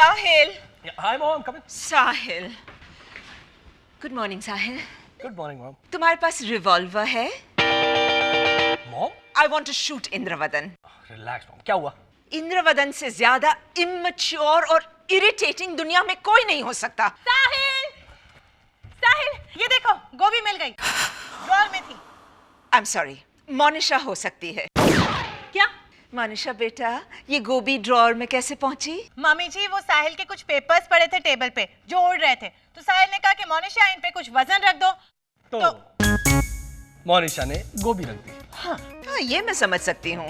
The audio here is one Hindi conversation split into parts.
Sahil. Yeah, hi mom, come in. Sahil. Good morning, Sahil. Good morning, mom. तुम्हारे पास रिवॉल्वर है? Mom? I want to shoot Indravadan. Relax, mom. क्या हुआ? इंद्रवदन से ज्यादा इमेच्योर और इरिटेटिंग दुनिया में कोई नहीं हो सकता. साहिल, साहिल, ये देखो गोभी मिल गई. ड्रॉअर में थी. I'm sorry. मोनिशा हो सकती है. क्या? मोनिशा बेटा, ये गोभी ड्रॉअर में कैसे पहुंची? मम्मी जी, वो साहिल के कुछ पेपर्स पड़े थे टेबल पे जो उड़ रहे थे, तो साहिल ने कहा कि मोनिशा इन पे कुछ वजन रख दो. तो मोनिशा ने गोभी रख दी. हाँ, ये मैं समझ सकती हूँ.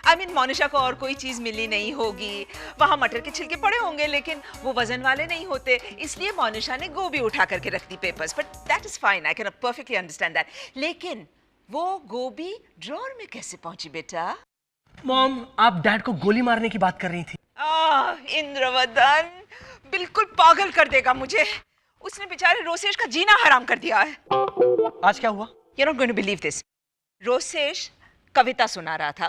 I mean, मोनिशा को और कोई चीज मिली नहीं होगी. वहाँ मटर के छिलके पड़े होंगे, लेकिन वो वजन वाले नहीं होते, इसलिए मोनिशा ने गोभी उठा करके रख दी papers. But that is fine. I can perfectly understand that. लेकिन वो गोभी ड्रॉअर में कैसे पहुंची बेटा? मॉम, आप डैड को गोली मारने की बात कर रही थी. इंद्रवदन बिल्कुल पागल कर देगा मुझे. उसने बेचारे रोसेश का जीना हराम कर दिया है. आज क्या हुआ? You're not going to believe this. Rosesh कविता सुना रहा था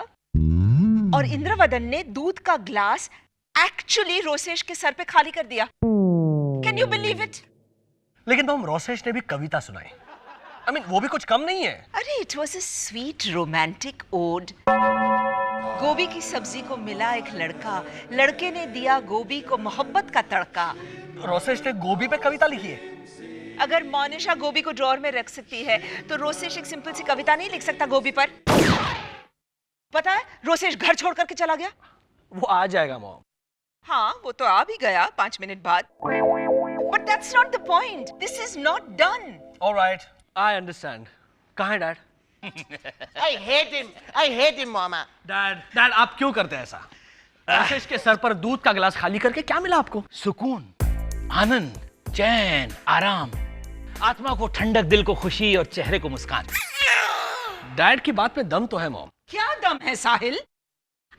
और इंद्रवदन ने दूध का ग्लास एक्चुअली रोसेश के सर पे खाली कर दिया. Can you believe it? लेकिन मॉम, रोसेश ने भी कविता सुनाई. I mean, वो भी कुछ कम नहीं है. अरे it was a sweet romantic ode. गोभी की सब्जी को मिला एक लड़का, लड़के ने दिया गोभी को मोहब्बत का तड़का. रोसेश ने गोभी पे कविता लिखी है. अगर मोनिशा गोभी को ड्रॉअर में रख सकती है, तो रोसेश एक सिंपल सी कविता नहीं लिख सकता गोभी पर. पता है, रोसेश घर छोड़ करके चला गया. वो आ जाएगा मॉम. हाँ, वो तो आ भी गया 5 मिनट बाद. But that's not the point. This is not done. All right, I understand. कहाँ है dad? I hate him, Mama. Dad आप क्यों करते हैं ऐसा? रोसेश के सर पर दूध का गिलास खाली करके क्या मिला आपको? सुकून, आनंद, चैन, आराम, आत्मा को ठंडक, दिल को खुशी और चेहरे को मुस्कान. डैड की बात में दम तो है मॉम. क्या दम है साहिल?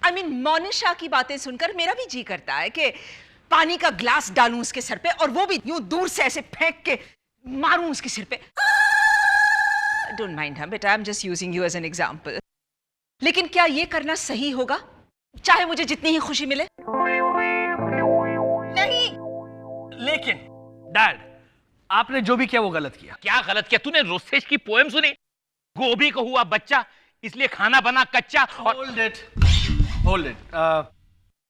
I mean, मोनिशा की बातें सुनकर मेरा भी जी करता है कि पानी का ग्लास डालूं उसके सर पे, और वो भी यूं दूर से ऐसे फेंक के मारूं उसके सिर पे. Don't mind her, बेटा. I'm just using you as an example. लेकिन क्या ये करना सही होगा? चाहे मुझे जितनी ही खुशी मिले? नहीं. लेकिन डैड, आपने जो भी किया वो गलत किया. क्या गलत किया? तूने रोसेश की पोएम सुनी? गोभी को हुआ बच्चा, इसलिए खाना बना कच्चा. Hold it.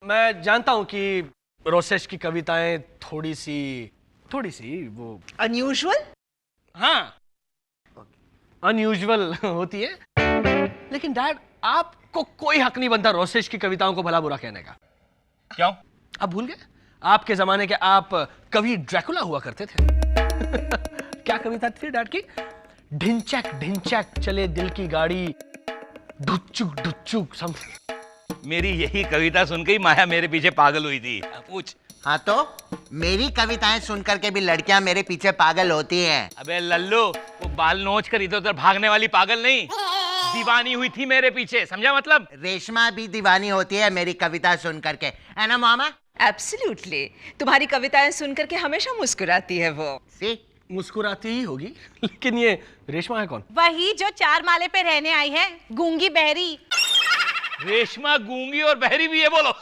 मैं जानता हूं कि रोसेश की कविताएं थोड़ी सी वो Unusual? हाँ, अनयूजुअल होती है. लेकिन डैड, आपको कोई हक नहीं बनता रोसेश की कविताओं को भला बुरा कहने का. क्यों? आप भूल गए? आपके जमाने के आप कवि ड्रैकुला हुआ करते थे. क्या कविता थी डैड की? ढिंचैक ढिंचैक चले दिल की गाड़ी, ढुच्चुक ढुच्चुक समथिंग. मेरी यही कविता सुन के ही माया मेरे पीछे पागल हुई थी. पूछ. हाँ तो मेरी कविताएं सुनकर के भी लड़कियां मेरे पीछे पागल होती हैं. अबे लल्लू, वो बाल नोच कर इधर उधर भागने वाली पागल नहीं, दीवानी हुई थी मेरे पीछे. समझा मतलब? रेशमा भी दीवानी होती है मेरी कविता सुन करके, है ना मामा? Absolutely. तुम्हारी कविताएं सुनकर के हमेशा मुस्कुराती है वो. See? मुस्कुराती ही होगी. लेकिन ये रेशमा है कौन? वही जो 4 माले पे रहने आई है, गूंगी बहरी. रेशमा गूंगी और बहरी भी है, बोलो.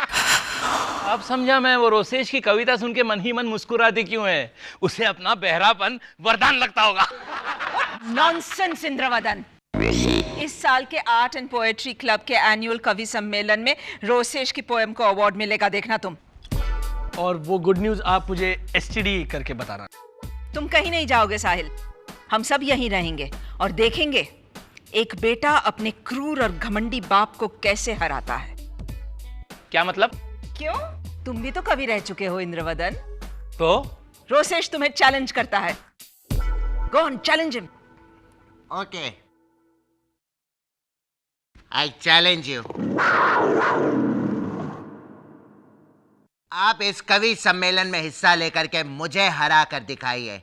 अब समझा मैं वो रोसेश की कविता सुन के मन ही मन मुस्कुराती क्यों है. उसे अपना बहरापन वरदान लगता होगा. नॉनसेंस इंद्रवदन. इस साल के आर्ट एंड पोएट्री क्लब के एनुअल कवि सम्मेलन में रोसेश की पोएम को अवार्ड मिलेगा, देखना तुम. और वो गुड न्यूज आप मुझे एसटीडी करके बताना. तुम कहीं नहीं जाओगे साहिल. हम सब यहीं रहेंगे और देखेंगे एक बेटा अपने क्रूर और घमंडी बाप को कैसे हराता है. क्या मतलब? क्यों? तुम भी तो कवि रह चुके हो इंद्रवदन. तो रोसेश तुम्हें चैलेंज करता है. Go on, challenge him. Okay. I challenge you. आप इस कवि सम्मेलन में हिस्सा लेकर के मुझे हरा कर दिखाइए,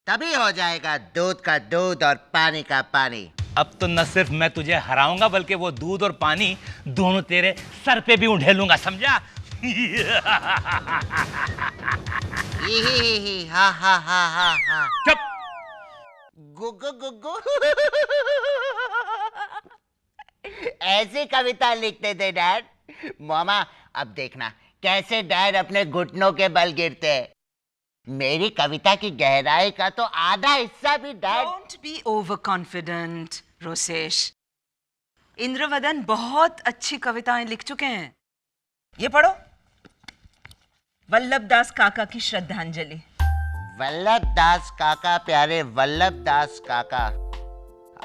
तभी हो जाएगा दूध का दूध और पानी का पानी. अब तो न सिर्फ मैं तुझे हराऊंगा, बल्कि वो दूध और पानी दोनों तेरे सर पे भी उंडेलूंगा. समझा? हा हा हा हा हा. चुप. गुगु गुगु. ऐसी कविता लिखते थे डैड. मामा, अब देखना कैसे डैड अपने घुटनों के बल गिरते हैं। मेरी कविता की गहराई का तो आधा हिस्सा भी dad. Don't be over confident Rosesh. Indravadan बहुत अच्छी कविताएं लिख चुके हैं। ये पढ़ो, वल्लभ दास काका की श्रद्धांजलि। वल्लभ दास काका, प्यारे वल्लभ दास काका,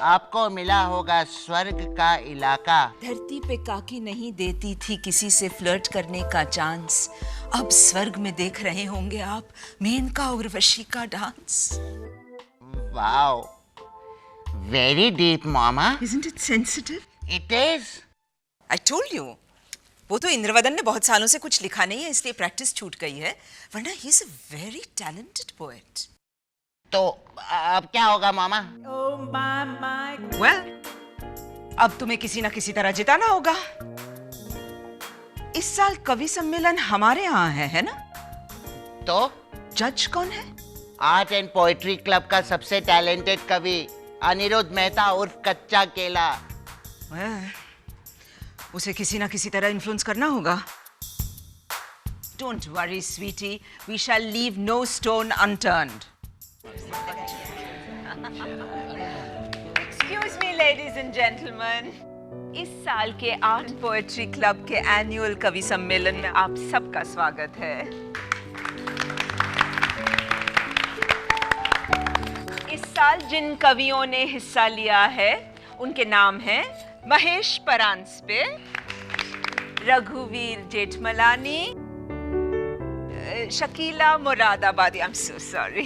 आपको मिला होगा स्वर्ग का इलाका। धरती पे काकी नहीं देती थी किसी से फ्लर्ट करने का चांस, अब स्वर्ग में देख रहे होंगे आप मेनका उर्वशी का dance. Wow, very deep mama. Isn't it sensitive? It is. I told you. वो तो इंद्रवदन ने बहुत सालों से कुछ लिखा नहीं है इसलिए प्रैक्टिस छूट गई है, वरना he is a very talented poet. तो अब क्या होगा मामा? Well, अब तुम्हें किसी ना किसी तरह जिताना होगा। इस साल कवि सम्मेलन हमारे यहाँ है ना? तो जज कौन है? आर्ट एंड पोएट्री क्लब का सबसे टैलेंटेड कवि अनिरुद्ध मेहता उर्फ कच्चा केला। Well, उसे किसी ना किसी तरह इन्फ्लुएंस करना होगा। Don't worry, sweetie. We shall leave no stone unturned. Excuse me, ladies and gentlemen. इस साल के आर्ट पोएट्री क्लब के एनुअल कवि सम्मेलन में आप सबका स्वागत है। इस साल जिन कवियों ने हिस्सा लिया है उनके नाम हैं महेश परांजपे, रघुवीर जेठमलानी, शकीला मुरादाबादी, आई एम सो सॉरी,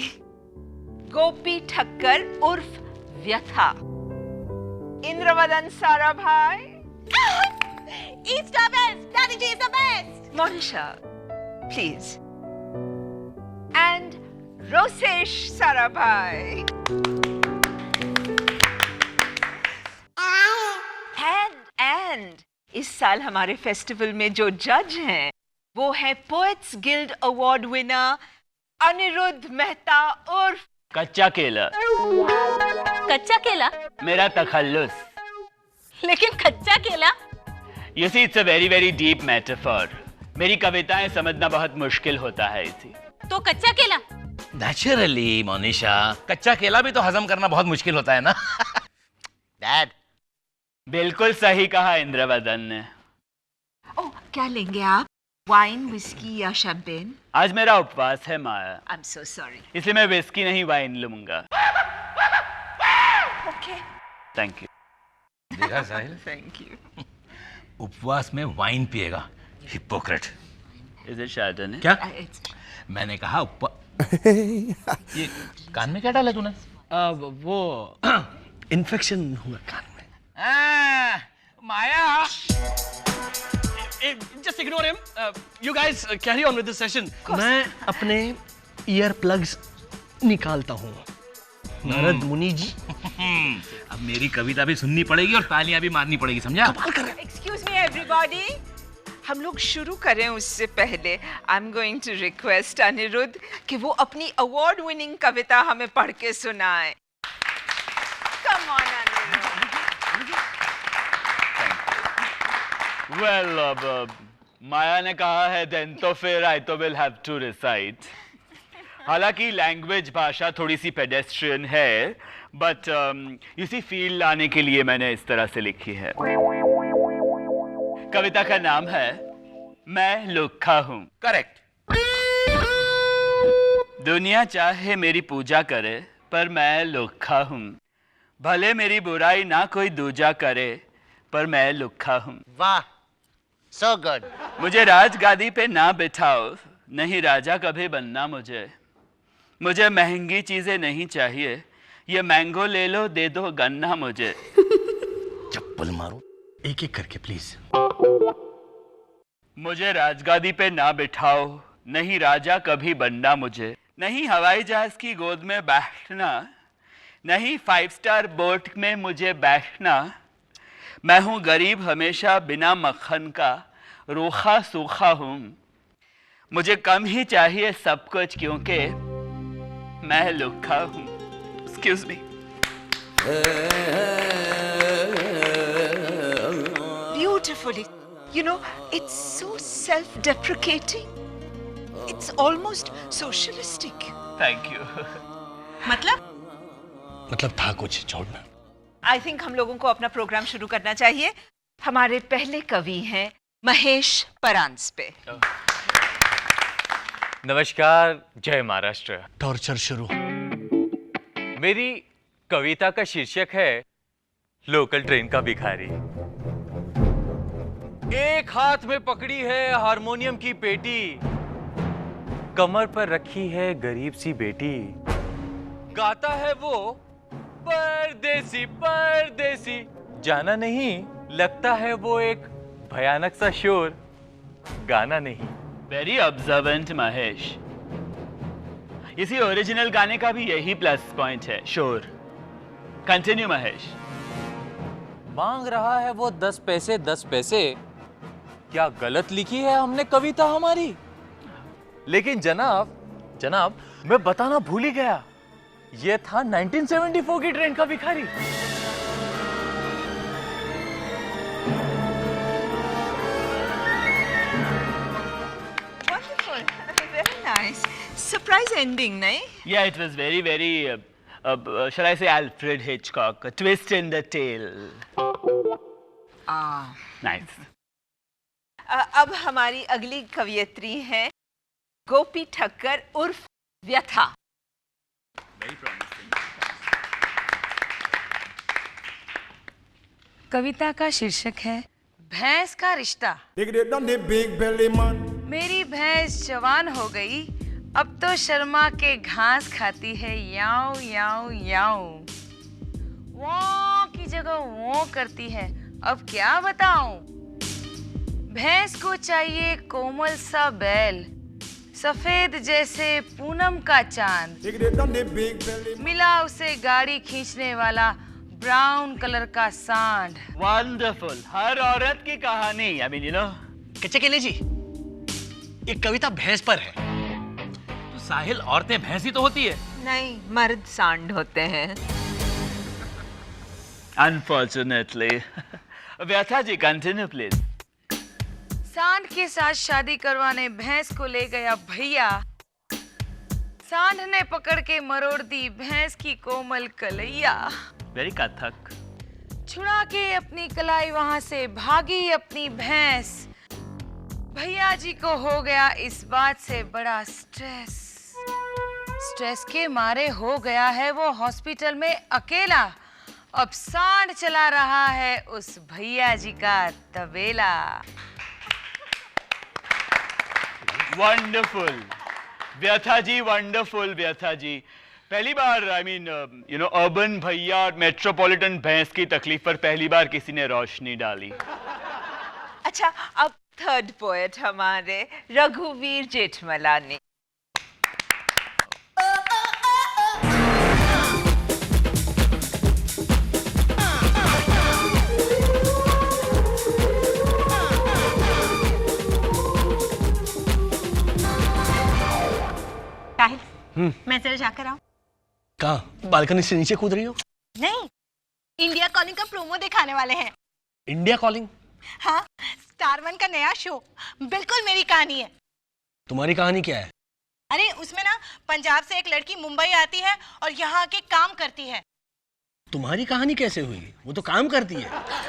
गोपी ठक्कर उर्फ व्यथा, Indravadan Sarabhai, East the best, Daddy G is the best. Monisha, please, and Rosesh Sarabhai. And इस साल हमारे फेस्टिवल में जो जज हैं वो है poets guild award winner Aniruddh Mehta उर्फ कच्चा केला। कच्चा केला? मेरा तखल्लुस। लेकिन कच्चा केला? You see, it's a very very deep metaphor. मेरी कविताएं समझना बहुत मुश्किल होता है इसी। तो कच्चा केला? नेचुरली मोनिशा, कच्चा केला भी तो हजम करना बहुत मुश्किल होता है ना। डैड, बिल्कुल सही कहा इंद्रवदन ने। ओह, क्या लेंगे आप? वाइन, विस्की या शैंपेन? आज मेरा उपवास है माया, आई एम सो सॉरी। इसलिए मैं विस्की नहीं वाइन लूंगा। Okay, thank you. देखा साहिल, थैंक यू। उपवास में वाइन पिएगा, हिपोक्रेट। Is it shorten? क्या? मैंने कहा ये कान में क्या डाला तूने? वो इन्फेक्शन हुआ कान में। माया, just ignore him. You guys carry on with this session. मैं अपने ईयर प्लग्स निकालता हूँ। नारद मुनि जी, अब मेरी कविता भी सुननी पड़ेगी और तालियां भी मारनी पड़ेगी, समझा? एक्सक्यूज मी एवरीबॉडी, हम लोग शुरू करें उससे पहले I am going to request Aniruddh कि वो अपनी अवार्ड विनिंग कविता हमें पढ़ के सुनाए। Come on Anirudh. Well, अब माया ने कहा है देन तो फिर आई तो विल हैव टू रिसाइट। हालांकि लैंग्वेज भाषा थोड़ी सी पेडेस्ट्रियन है, बट यू सी फील लाने के लिए मैंने इस तरह से लिखी है। कविता का नाम है मैं लुक्खा हूं। करेक्ट। दुनिया चाहे मेरी पूजा करे पर मैं लुक्खा हूं, भले मेरी बुराई ना कोई दूजा करे पर मैं लुक्खा हूं। वाह, सो गुड। मुझे राजगादी पे ना बिठाओ, नहीं राजा कभी बनना मुझे महंगी चीजें नहीं चाहिए, ये मैंगो ले लो दे दो गन्ना मुझे। चप्पल मारो एक एक करके प्लीज। मुझे राजगादी पे ना बिठाओ, नहीं राजा कभी बनना मुझे, नहीं हवाई जहाज की गोद में बैठना, नहीं 5 स्टार बोट में मुझे बैठना, मैं हूं गरीब हमेशा बिना मक्खन का, रूखा सूखा हूं, मुझे कम ही चाहिए सब कुछ क्योंकि मैं लुक्खा हूं। Excuse me. Beautifully, You know, it's so self-deprecating. It's almost socialistic. Thank you. मतलब था कुछ, छोड़ना। I think हम लोगों को अपना प्रोग्राम शुरू करना चाहिए। हमारे पहले कवि हैं महेश परांजपे। नमस्कार, जय महाराष्ट्र। टॉर्चर शुरू। मेरी कविता का शीर्षक है लोकल ट्रेन का भिखारी। एक हाथ में पकड़ी है हारमोनियम की पेटी, कमर पर रखी है गरीब सी बेटी, गाता है वो परदेसी परदेसी, जाना नहीं लगता है वो एक भयानक सा शोर, गाना नहीं। Very observant Mahesh. इसी ओरिजिनल गाने का भी यही प्लस पॉइंट है, शोर। कंटिन्यू महेश। मांग रहा है वो 10 पैसे 10 पैसे, क्या गलत लिखी है हमने कविता हमारी? लेकिन जनाब मैं बताना भूल ही गया, ये था 1974 की ट्रेन का भिखारी। Wonderful, very nice. Surprise ending, नहीं? Yeah, it was very shall I say Alfred Hitchcock, a twist in the tale. Nice. अब हमारी अगली कवियत्री हैं गोपी ठक्कर उर्फ व्यथा। कविता का शीर्षक है भैंस का रिश्ता। मेरी भैंस जवान हो गई, अब तो शर्मा के घास खाती है, याऊ याऊ याऊ। वो की जगह वो करती है, अब क्या बताऊं। भैंस को चाहिए कोमल सा बैल, सफेद जैसे पूनम का चांद, मिला उसे गाड़ी खींचने वाला ब्राउन कलर का सांड। Wonderful. हर औरत की कहानी। I mean, you know. कच्चे केले जी, एक कविता भैंस पर है। तो साहिल, औरतें भैंसी तो होती है। नहीं, मर्द सांड होते हैं। Unfortunately. व्यथा जी, continue please. सांड के साथ शादी करवाने भैंस को ले गया भैया, सांड ने पकड़ के मरोड़ दी भैंस की कोमल कलैया। Very कथक। छुड़ा के अपनी कलाई वहां से भागी अपनी भैंस, भैया जी को हो गया इस बात से बड़ा स्ट्रेस के मारे हो गया है वो हॉस्पिटल में अकेला, अब सांड चला रहा है उस भैया जी का तबेला। Wonderful. व्यथा जी, wonderful व्यथा जी। पहली बार अर्बन भैया और मेट्रोपॉलिटन भैंस की तकलीफ पर पहली बार किसी ने रोशनी डाली। अच्छा, अब थर्ड पोएट हमारे रघुवीर जेठमलानी। मैं जरा जाकर आऊं? कहाँ? बालकनी से नीचे कूद रही हो? नहीं, इंडिया कॉलिंग का प्रोमो दिखाने वाले हैं। India calling? हाँ, स्टार वन का नया शो, बिल्कुल मेरी कहानी है। तुम्हारी कहानी क्या है? अरे उसमें ना पंजाब से एक लड़की मुंबई आती है और यहाँ आके काम करती है। तुम्हारी कहानी कैसे हुई? वो तो काम करती है।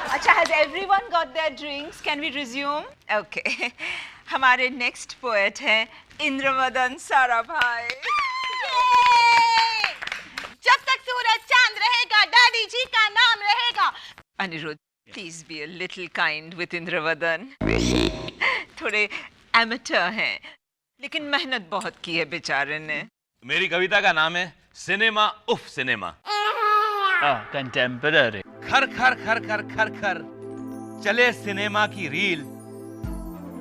अच्छा, has everyone got their drinks? Can we resume? Okay. हमारे नेक्स्ट पोएट हैं इंद्रमदन साराभाई। जब तक सूरज चांद रहेगा, डैडी जी का नाम रहेगा। Anirudh, please be a little kind with Indravadan. थोड़े amateur हैं, लेकिन मेहनत बहुत की है बेचारे ने। मेरी कविता का नाम है सिनेमा उफ सिनेमा। कंटेम्पररी। खर खर खर खर खर खर चले सिनेमा की रील,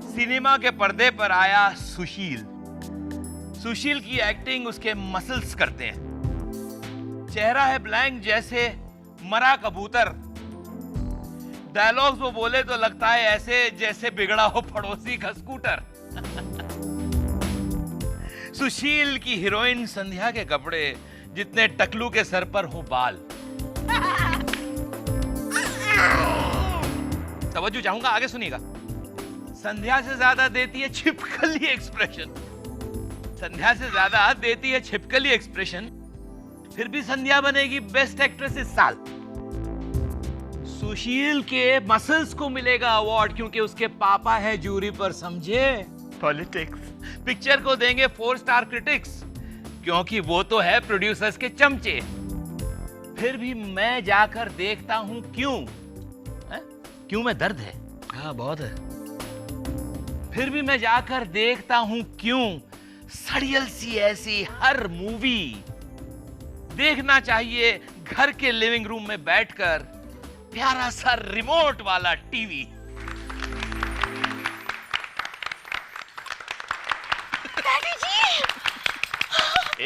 सिनेमा के पर्दे पर आया सुशील। सुशील की एक्टिंग उसके मसल्स करते हैं, चेहरा है ब्लैंक जैसे मरा कबूतर, डायलॉग्स वो बोले तो लगता है ऐसे जैसे बिगड़ा हो पड़ोसी का स्कूटर। सुशील की हीरोइन संध्या के कपड़े जितने टकलू के सर पर हो बाल। तवज्जो चाहूंगा, आगे सुनिएगा। संध्या से ज्यादा देती है छिपकली एक्सप्रेशन। संध्या से ज्यादा देती है छिपकली एक्सप्रेशन, फिर भी संध्या बनेगी बेस्ट एक्ट्रेस इस साल। सुशील के मसल्स को मिलेगा अवार्ड क्योंकि उसके पापा है जूरी पर, समझे? पॉलिटिक्स। पिक्चर को देंगे 4 स्टार क्रिटिक्स क्योंकि वो तो है प्रोड्यूसर्स के चमचे। फिर भी मैं जाकर देखता हूं क्यों है? क्यों में दर्द है? हाँ बहुत है। फिर भी मैं जाकर देखता हूं क्यों सड़ियल सी ऐसी हर मूवी देखना चाहिए घर के लिविंग रूम में बैठकर, प्यारा सा रिमोट वाला टीवी।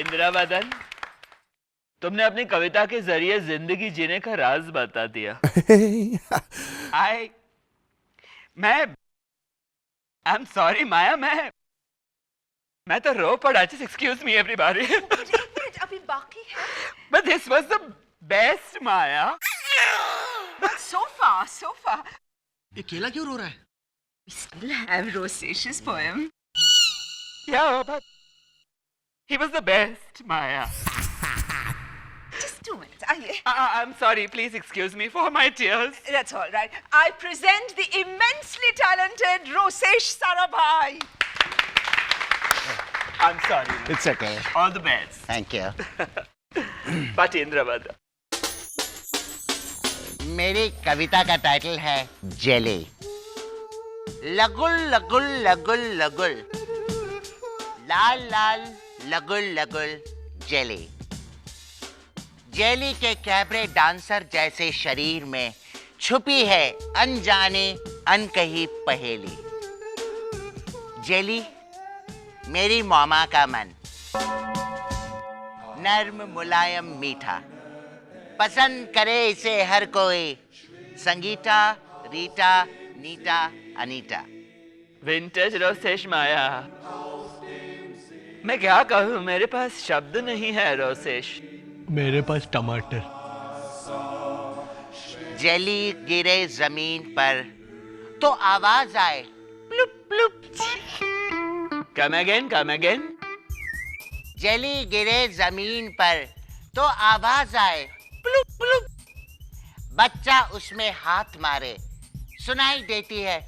इंद्रवदन, तुमने अपनी कविता के जरिए जिंदगी जीने का राज बता दिया। आई एम सॉरी माया, मैं तो रो पड़ा। Just excuse me everybody. अभी बाकी है। But this was the best, Maya. Sofa. ये केला क्यों रो रहा है? We still have Rosac's poem. Yeah, but he was the best, Maya. Just 2 minutes. आइए. I'm sorry. Please excuse me for my tears. That's all right. I present the immensely talented Rosesh Sarabhai. I'm sorry. It's okay. All the best. Thank you. But Indravada. मेरी कविता का टाइटल है जेली। लगुल लगुल लगुल लगुल, लाल लाल लगुल लगुल जेली। जेली के कैबरे डांसर जैसे शरीर में छुपी है अनजाने अनकही पहेली। जेली मेरी मौमा का मन, नर्म मुलायम मीठा, पसंद करे इसे हर कोई, संगीता रीटा नीटा अनीता। विंटेज रोसेश माया। मैं क्या कहूँ, मेरे पास शब्द नहीं है रोसेश। मेरे पास टमाटर। जेली गिरे जमीन पर तो आवाज आए प्लुप प्लुप। Come again. जेली गिरे जमीन पर तो आवाज आए प्लुप प्लुप। बच्चा उसमें हाथ मारे सुनाई देती है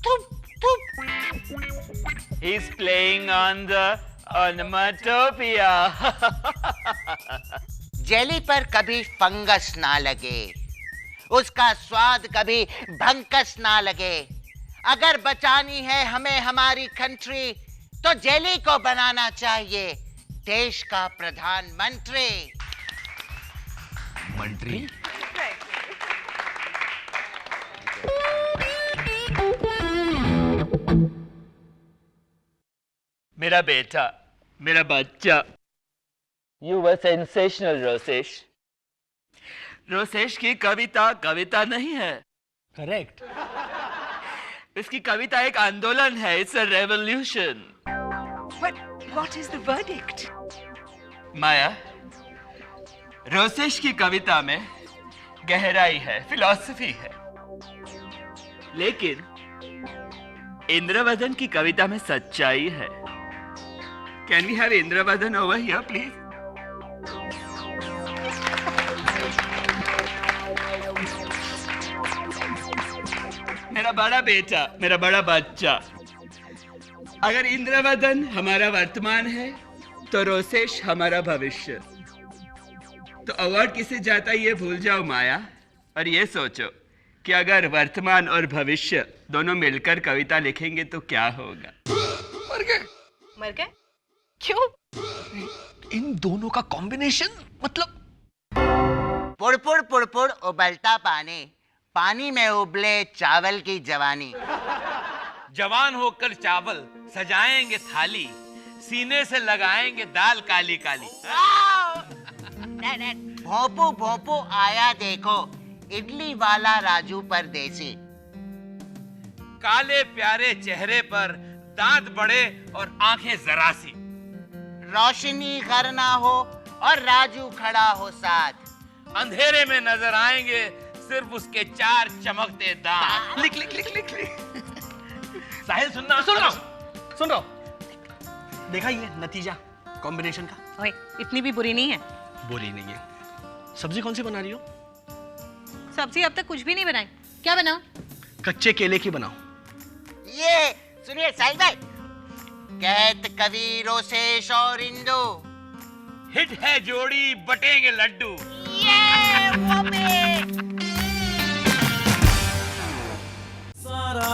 थुप थुप। He's playing on the onomatopoeia. Jelly पर कभी फंगस ना लगे, उसका स्वाद कभी भंकस ना लगे। अगर बचानी है हमें हमारी कंट्री तो जेली को बनाना चाहिए देश का प्रधानमंत्री। मंत्री? मेरा बेटा, मेरा बच्चा। You were sensational, Rosesh. Rosesh की कविता नहीं है। करेक्ट। इसकी कविता एक आंदोलन है। It's a revolution. But what is the verdict? माया, रोसेश की कविता में गहराई है, फिलॉसफी है, लेकिन इंद्रवदन की कविता में सच्चाई है। Can we have Indravadan over here, please? मेरा बड़ा बेटा, मेरा बड़ा बच्चा, अगर इंद्रवदन हमारा वर्तमान है तो रोसेश हमारा भविष्य। तो अवार्ड किसे जाता ये भूल जाओ माया, और ये सोचो कि अगर वर्तमान और भविष्य दोनों मिलकर कविता लिखेंगे तो क्या होगा। मर गए? क्यों? इन दोनों का कॉम्बिनेशन मतलब पुड़पुड़ पुड़पुड़ उबलता पानी, पानी में उबले चावल की जवानी। जवान होकर चावल सजाएंगे थाली, सीने से लगाएंगे दाल काली काली। भोंपू भोंपू आया देखो, इडली वाला राजू परदेसी। काले प्यारे चेहरे पर दांत बड़े और आंखें जरा सी। रोशनी घर ना हो और राजू खड़ा हो साथ। अंधेरे में नजर आएंगे सिर्फ उसके 4 चमकते दांत। लिख लिख लिख लिख लिख। साहिल सुनना। सुन रहा हूं। देखा ये नतीजा कॉम्बिनेशन का? ओए, इतनी भी बुरी नहीं है। बुरी नहीं है। सब्जी कौन सी बना रही हो? सब्जी अब तक कुछ भी नहीं बनाई। क्या बनाऊं? कच्चे केले की बनाओ। ये सुनिए साहिल भाई, कहत कबीरों से और इंदो, हिट है जोड़ी बटेंगे लड्डू। ये वो पे सारा